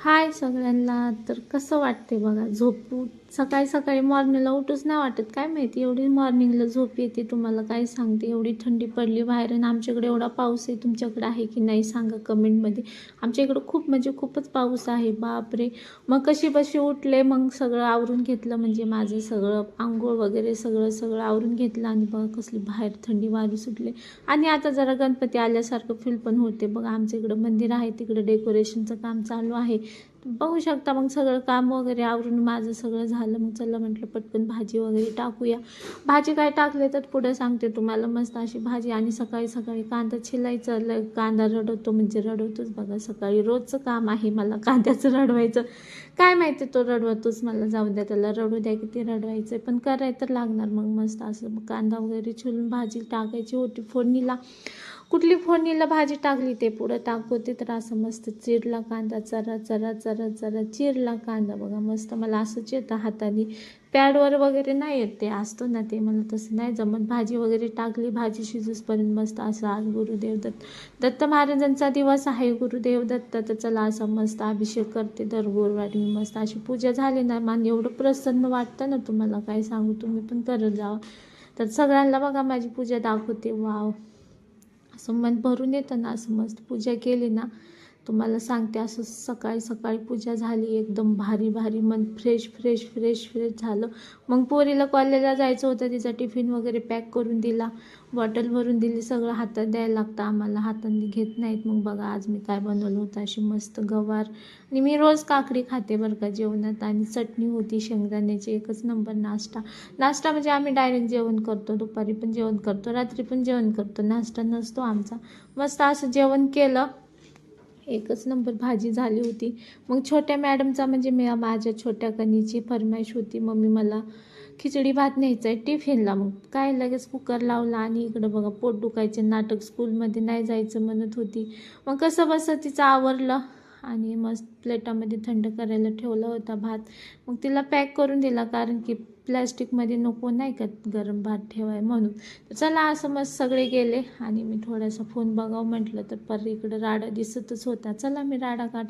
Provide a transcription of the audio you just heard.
हाय सगळ्यांना. तर कसं वाटते बघा, झोपू सकाळी सकाळी मॉर्निंगला उठूच नाही वाटत. काय माहिती एवढी मॉर्निंगला झोप येते, तुम्हाला काय सांगते. एवढी थंडी पडली बाहेर आणि आमच्याकडे एवढा पाऊस आहे. तुमच्याकडे आहे की नाही सांगा कमेंटमध्ये. आमच्या इकडं खूप म्हणजे खूपच पाऊस आहे, बापरे. मग कशी बशी उठले, मग सगळं आवरून घेतलं, म्हणजे माझं सगळं आंघोळ वगैरे सगळं सगळं आवरून घेतलं. आणि बघा कसली बाहेर थंडी वारी सुटले. आणि आता जरा गणपती आल्यासारखं फील पण होते बघा. आमच्या इकडं मंदिर आहे, तिकडं डेकोरेशनचं काम चालू आहे, बघू शकता. मग सगळं काम वगैरे आवरून माझं सगळं झालं. मग चला म्हटलं पटकन भाजी वगैरे टाकूया. भाजी काय टाकले तर पुढे सांगते तुम्हाला. मस्त अशी भाजी. आणि सकाळी सकाळी कांदा छिलायचं, कांदा रडवतो म्हणजे रडवतोच बघा. सकाळी रोजचं काम आहे मला कांद्याचं रडवायचं. काय माहिती तो रडवतोच, मला जाऊ द्या, त्याला रडू द्या, किती रडवायचं पण करायला तर लागणार. मग मस्त असं कांदा वगैरे छिलून भाजी टाकायची होती फोडणीला. कुठली फोडणीला भाजी टाकली ते पुढं टाकते. तर असं मस्त चिरला कांदा, चरा चरा चरा चरा चिरला कांदा बघा. मस्त मला असंच येतं हाताने, पॅडवर वगैरे नाही येत. ते असतो ना ते, मला तसं नाही जमत. भाजी वगैरे टाकली, भाजी शिजूसपर्यंत मस्त असं. आज गुरुदेव दत्त महाराजांचा दिवस आहे, गुरुदेव दत्त. तर चला असं मस्त अभिषेक करते दर गुरुवारी. मी मस्त अशी पूजा झाली ना, मान एवढं प्रसन्न वाटतं ना, तुम्हाला काय सांगू. तुम्ही पण करत जावं. तर सगळ्यांना बघा माझी पूजा दाखवते. वाव, असं मन भरून येतं ना. असं मस्त पूजा केली ना, तुम्हाला सांगते. असं सकाळी सकाळी पूजा झाली, एकदम भारी भारी, मन फ्रेश फ्रेश फ्रेश फ्रेश झालं. मग पोरीला कॉलेजला जायचं होतं, तिचा टिफिन वगैरे पॅक करून दिला, बॉटल भरून दिली. सगळं हातात द्यायला लागतं आम्हाला, हाताने घेत नाहीत. मग बघा आज मी काय बनवलं होतं, अशी मस्त गवार. आणि मी रोज काकडी खाते बरं का जेवणात. आणि चटणी होती शेंगदाण्याची, एकच नंबर नाश्ता. नाश्ता म्हणजे आम्ही डायरेक्ट जेवण करतो, दुपारी पण जेवण करतो, रात्री पण जेवण करतो, नाश्ता नसतो आमचा. मस्त असं जेवण केलं, एकच नंबर भाजी झाली होती. मग छोट्या मॅडमचा म्हणजे माझ्या छोट्या कनीची फरमाईश होती, मम्मी मला खिचडी भात न्यायचं आहे टिफिनला. मग काय लगेच कुकर लावला. आणि इकडं बघा पोट दुखायचे नाटक, स्कूलमध्ये नाही जायचं म्हणत होती. मग कसं बसं तिचं आवरलं. आणि मस्त प्लेटामध्ये थंड करायला ठेवला होता भात. मग तिला पॅक करून दिला, कारण की प्लॅस्टिकमध्ये नको नाही का गरम भात ठेवाय म्हणून. तर चला असं मस्त सगळे गेले. आणि मी थोडासा फोन बघावं म्हटलं, तर पर इकडं राडा दिसतच होता. चला मी राडा काढते.